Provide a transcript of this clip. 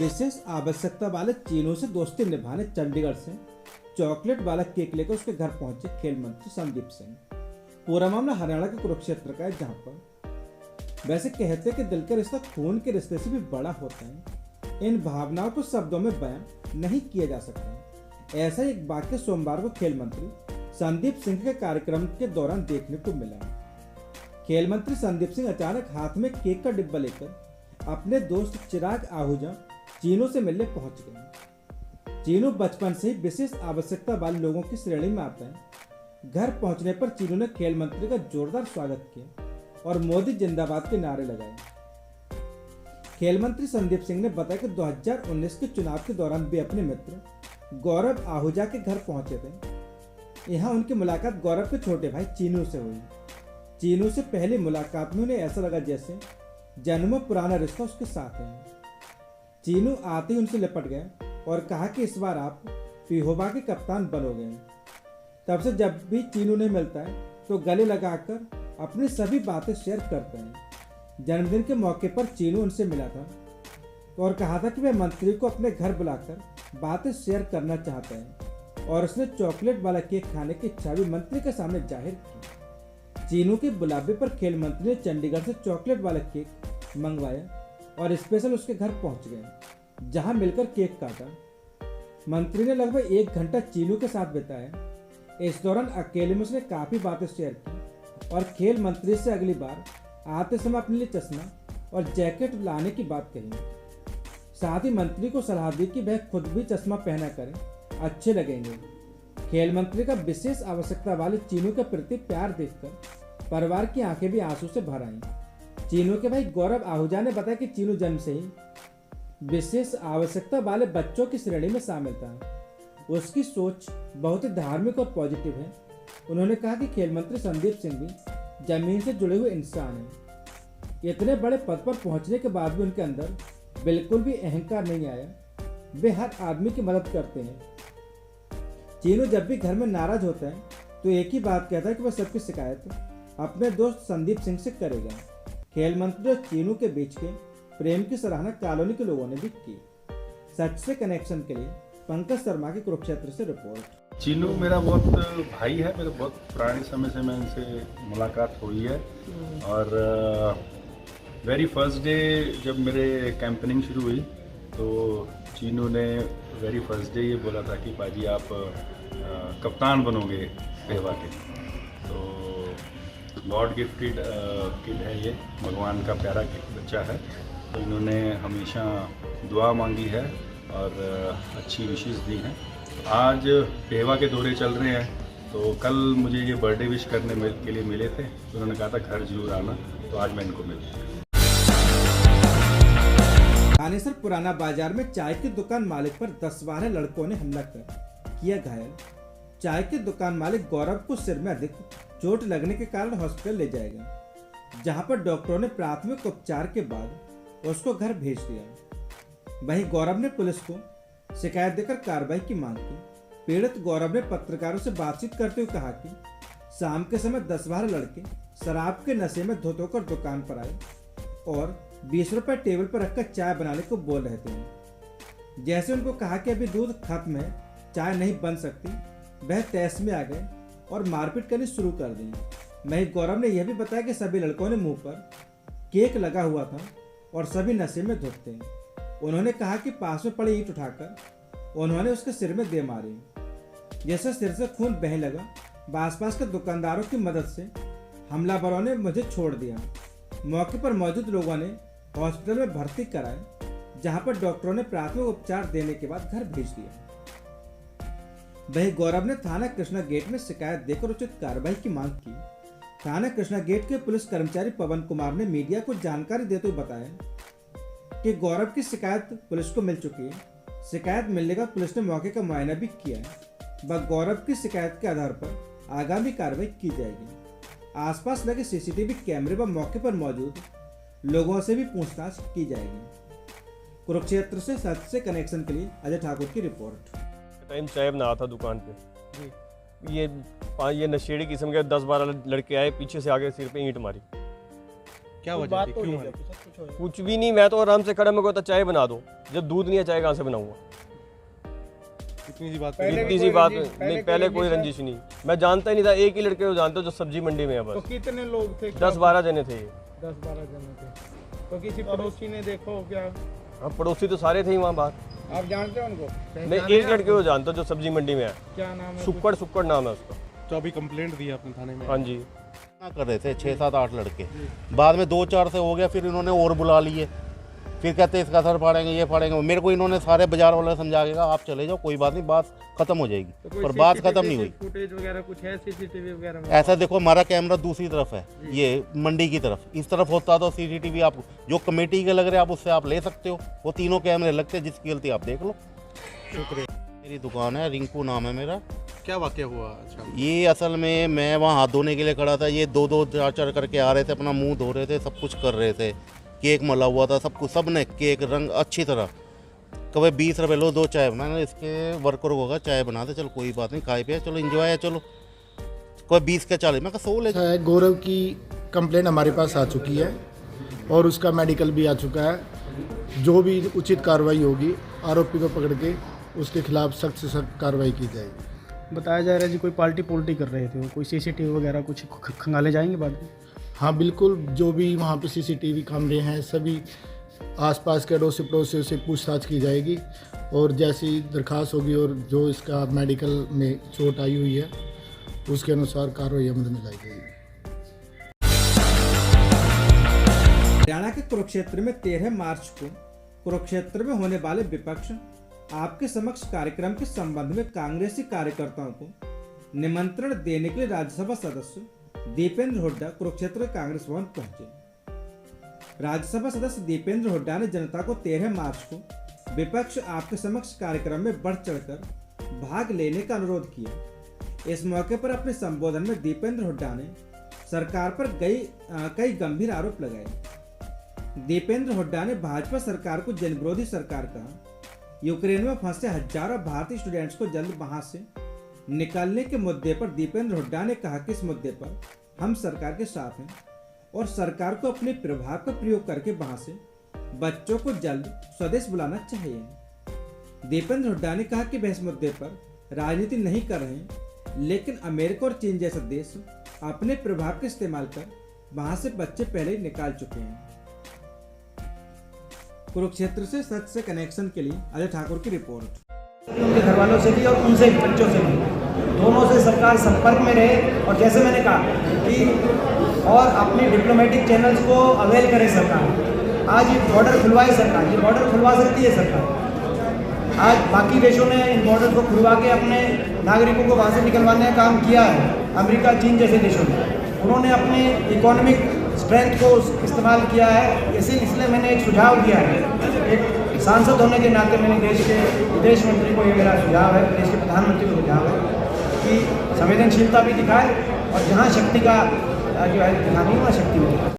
विशेष आवश्यकता वाले चीनों से दोस्ती निभाने चंडीगढ़ से चॉकलेट वाला केक लेकर उसके घर पहुंचे खेल मंत्री संदीप सिंह। पूरा मामला हरियाणा के कुरुक्षेत्र का है, जहां पर वैसे कहते हैं कि दिल का रिश्ता खून के रिश्ते से भी बड़ा होता है। इन भावनाओं को शब्दों में बयान नहीं किया जा सकता। ऐसा एक वाक्य सोमवार को खेल मंत्री संदीप सिंह के कार्यक्रम के दौरान देखने को मिला। खेल मंत्री संदीप सिंह अचानक हाथ में केक का डिब्बा लेकर अपने दोस्त चिराग आहूजा चीनू से मिलने पहुंच गए। चीनू बचपन से ही विशेष आवश्यकता वाले लोगों की श्रेणी में आता है। घर पहुंचने पर चीनू ने खेल मंत्री का जोरदार स्वागत किया और मोदी जिंदाबाद के नारे लगाए। खेल मंत्री संदीप सिंह ने बताया कि 2019 के चुनाव के दौरान वे अपने मित्र गौरव आहूजा के घर पहुंचे थे। यहाँ उनकी मुलाकात गौरव के छोटे भाई चीनू से हुई। चीनू से पहली मुलाकात में उन्हें ऐसा लगा जैसे जन्मों पुराना रिश्ता उसके साथ है। चीनू आते ही उनसे लिपट गया और कहा कि इस बार आप पिहोबा के कप्तान बनोगे। तब से जब भी चीनू ने मिलता है तो गले लगाकर अपनी सभी बातें शेयर करते हैं। जन्मदिन के मौके पर चीनू उनसे मिला था और कहा था कि वह मंत्री को अपने घर बुलाकर बातें शेयर करना चाहता है और उसने चॉकलेट वाला केक खाने की इच्छा भी मंत्री के सामने जाहिर की। चीनू के बुलावे पर खेल मंत्री ने चंडीगढ़ से चॉकलेट वाला केक मंगवाया और स्पेशल उसके घर पहुंच गए, जहां मिलकर केक काटा। मंत्री ने लगभग 1 घंटा चीनू के साथ बिताया। इस दौरान अकेले में उसने काफी बातें शेयर की और खेल मंत्री से अगली बार आते समय अपने लिए चश्मा और जैकेट लाने की बात कही। साथ ही मंत्री को सलाह दी कि वह खुद भी चश्मा पहना करें, अच्छे लगेंगे। खेल मंत्री का विशेष आवश्यकता वाले चीनू के प्रति प्यार देखकर परिवार की आंखें भी आंसू से भर आईं। चीनू के भाई गौरव आहूजा ने बताया कि चीनू जन्म से ही विशेष आवश्यकता वाले बच्चों की श्रेणी में शामिल था। उसकी सोच बहुत ही धार्मिक और पॉजिटिव है। उन्होंने कहा कि खेल मंत्री संदीप सिंह भी जमीन से जुड़े हुए इंसान हैं। इतने बड़े पद पर पहुंचने के बाद भी उनके अंदर बिल्कुल भी अहंकार नहीं आया। वे हर आदमी की मदद करते हैं। चीनू जब भी घर में नाराज होता है तो एक ही बात कहता है कि वह सबकी शिकायत अपने दोस्त संदीप सिंह से करेगा। खेल मंत्री और चीनू के बीच के प्रेम की सराहना कॉलोनी के लोगों ने भी की। सच से कनेक्शन के लिए पंकज शर्मा के कुरुक्षेत्र से रिपोर्ट। चीनू मेरा बहुत भाई है, मेरे बहुत पुराने समय से मैं इनसे मुलाकात हुई है। और वेरी फर्स्ट डे जब मेरे कैंपेनिंग शुरू हुई तो चीनू ने वेरी फर्स्ट डे ये बोला था कि पाजी आप कप्तान बनोगे पेहवा के। तो गॉड गिफ्टेड किड है ये, भगवान का प्यारा बच्चा है। तो इन्होंने हमेशा दुआ मांगी है और अच्छी विशेष दी हैं। आज पेहवा के दौरे चल रहे हैं तो कल मुझे ये बर्थडे विश करने के लिए मिले थे, तो उन्होंने कहा था घर जरूर आना, तो आज मैं इनको मिला। थानेसर पुराना बाजार में चाय की दुकान मालिक पर 10-12 लड़कों ने हमला कर किया घायल। चाय के दुकान मालिक गौरव को सिर में अधिक चोट लगने के कारण हॉस्पिटल ले जाया गया, जहां पर डॉक्टरों ने प्राथमिक उपचार के बाद उसको घर भेज दिया। वहीं गौरव ने पुलिस को शिकायत देकर कार्रवाई की मांग की। पीड़ित गौरव ने पत्रकारों से बातचीत करते हुए कहा कि शाम के समय 10-12 लड़के शराब के नशे में धो धोकर दुकान पर आए और 20 रुपए टेबल पर रखकर चाय बनाने को बोल रहे थे। जैसे उनको कहा कि अभी दूध खत्म है, चाय नहीं बन सकती, वह तैश में आ गए और मारपीट करनी शुरू कर दी। वहीं गौरव ने यह भी बताया कि सभी लड़कों ने मुंह पर केक लगा हुआ था और सभी नशे में धुत थे। उन्होंने कहा कि पास में पड़ी ईंट उठाकर उन्होंने उसके सिर में दे मारी, जैसे सिर से खून बहने लगा। आसपास के दुकानदारों की मदद से हमलावरों ने मुझे छोड़ दिया। मौके पर मौजूद लोगों ने हॉस्पिटल में भर्ती कराया, जहां पर डॉक्टरों ने प्राथमिक उपचार देने के बाद घर भेज दिया। वहीं गौरव ने थाना कृष्णा गेट में शिकायत देकर उचित कार्रवाई की मांग की। थाना कृष्णा गेट के पुलिस कर्मचारी पवन कुमार ने मीडिया को जानकारी देते हुए बताया कि गौरव की शिकायत पुलिस को मिल चुकी है। शिकायत मिलने का पुलिस ने मौके का मुआयना भी किया है। वह गौरव की शिकायत के आधार पर आगामी कार्रवाई की जाएगी। आसपास लगे सीसीटीवी कैमरे व मौके पर मौजूद लोगों से भी पूछताछ की जाएगी। कुरुक्षेत्र से सच से कनेक्शन के लिए अजय ठाकुर की रिपोर्ट। टाइम चाय बना था दुकान पे, ये नशेड़ी किस्म के 10-12 लड़के आए, पीछे से आगे सिर पे ईंट मारी। क्या कुछ वजह बात थी, तो क्यों नहीं है? है, कुछ हो कुछ भी नहीं, मैं तो आराम से खड़ा, मेरे को तो चाय बना दो। जब दूध नहीं है चाय कहाँ से बनाऊंगा? इतनी सी बात पहले इतनी भी सी कोई बात रंजिश- नहीं, पहले कोई रंजिश नहीं। मैं जानता ही नहीं था, एक ही लड़के को जानता हूँ जो सब्जी मंडी में है तो बस। कितने लोग थे? 10-12 जने थे ये। 10-12 जने थे। तो किसी पड़ोसी ने देखो क्या? हाँ, पड़ोसी तो सारे थे ही वहाँ बाहर। आप जानते हो उनको? नहीं, एक लड़के को जानता हूँ जो सब्जी मंडी में है। क्या नाम है? सुक्कड़ नाम है उसका। तो अभी कंप्लेंट दी आपने थाने में? हाँ जी। कर रहे थे 6-7-8 लड़के, बाद में 2-4 से हो गया, फिर इन्होंने और बुला लिए, फिर कहते इसका सर फाड़ेंगे, ये फाड़ेंगे। मेरे को इन्होंने सारे बाजार वाले समझा के कहा आप चले जाओ, कोई बात नहीं, बात खत्म हो जाएगी, तो कोई पर बात CCTV खत्म नहीं हुई। फुटेज वगैरह कुछ है सीसीटीवी वगैरह में? ऐसा देखो, हमारा कैमरा दूसरी तरफ है, ये मंडी की तरफ, इस तरफ होता तो सीसीटीवी आप जो कमेटी के लग रहे हैं आप उससे आप ले सकते हो, वो तीनों कैमरे लगते हैं, जिसकी गलती आप देख लो। शुक्रिया। मेरी दुकान है, रिंकू नाम है मेरा। क्या वाकया हुआ? अच्छा, ये असल में मैं वहाँ हाथ धोने के लिए खड़ा था, ये 2-2 4-4 करके आ रहे थे, अपना मुंह धो रहे थे, सब कुछ कर रहे थे, केक मला हुआ था, सब कुछ, सब ने केक रंग अच्छी तरह। कभी 20 रुपये लो, 2 चाय बना, इसके वर्कर होगा चाय बना दे, चलो कोई बात नहीं, खाए पिए चलो, इंजॉय है, चलो। कोई 20 के 40, मैं कहा 100 ले। है, गौरव की कंप्लेंट हमारे पास आ चुकी है और उसका मेडिकल भी आ चुका है। जो भी उचित कार्रवाई होगी, आरोपी को पकड़ के उसके खिलाफ सख्त से सख्त कार्रवाई की जाएगी। बताया जा रहा है जी कोई पार्टी कर रहे थे, कोई सीसीटीवी वगैरह कुछ खंगाले जाएंगे बाद में? हाँ बिल्कुल, जो भी वहाँ पे सीसीटीवी कैमरे हैं सभी आसपास के अड़ोसी पड़ोसियों से पूछताछ की जाएगी और जैसी दरख्वास्त होगी और जो इसका मेडिकल में चोट आई हुई है उसके अनुसार कार्रवाई अमल में लाई जाएगी। हरियाणा के कुरुक्षेत्र में 13 मार्च को कुरुक्षेत्र में होने वाले विपक्ष आपके समक्ष कार्यक्रम के संबंध में कांग्रेसी कार्यकर्ताओं को निमंत्रण देने के लिए राज्यसभा सदस्य दीपेंद्र हुड्डा कुरुक्षेत्र कांग्रेस भवन पहुंचे। राज्यसभा सदस्य दीपेंद्र हुड्डा ने जनता को 13 मार्च को विपक्ष आपके समक्ष कार्यक्रम में बढ़ चढ़कर भाग लेने का अनुरोध किया। इस मौके पर अपने संबोधन में दीपेंद्र हुड्डा ने सरकार पर कई गंभीर आरोप लगाए। दीपेंद्र हुड्डा ने भाजपा सरकार को जनविरोधी सरकार कहा। यूक्रेन में फंसे हजारों भारतीय स्टूडेंट्स को जल्द वहां से निकालने के मुद्दे पर दीपेंद्र हुड्डा ने कहा कि इस मुद्दे पर हम सरकार के साथ हैं और सरकार को अपने प्रभाव का प्रयोग करके वहां से बच्चों को जल्द स्वदेश बुलाना चाहिए। दीपेंद्र हुड्डा ने कहा कि वह इस मुद्दे पर राजनीति नहीं कर रहे हैं, लेकिन अमेरिका और चीन जैसे देश अपने प्रभाव का इस्तेमाल कर वहां से बच्चे पहले ही निकाल चुके हैं। कुरुक्षेत्र से सच से कनेक्शन के लिए अजय ठाकुर की रिपोर्ट। उनके घर वालों से भी और उनसे भी, बच्चों से भी, दोनों से सरकार संपर्क में रहे और जैसे मैंने कहा कि और अपने डिप्लोमेटिक चैनल्स को अवेल करे सरकार। आज ये बॉर्डर खुलवाए सरकार, ये बॉर्डर खुलवा सकती है सरकार। आज बाकी देशों ने इन बॉर्डर को खुलवा के अपने नागरिकों को वहाँ से निकलवाने का काम किया है। अमेरिका, चीन जैसे देशों ने उन्होंने अपने इकोनॉमिक स्ट्रेंथ को इस्तेमाल किया है। इसलिए मैंने एक सुझाव दिया है, एक सांसद होने के नाते मैंने देश के विदेश मंत्री को ये मेरा सुझाव है, देश के प्रधानमंत्री को सुझाव है कि संवेदनशीलता भी दिखाए और जहाँ शक्ति का जो है दिखानी है वहाँ शक्ति भी दिखाए।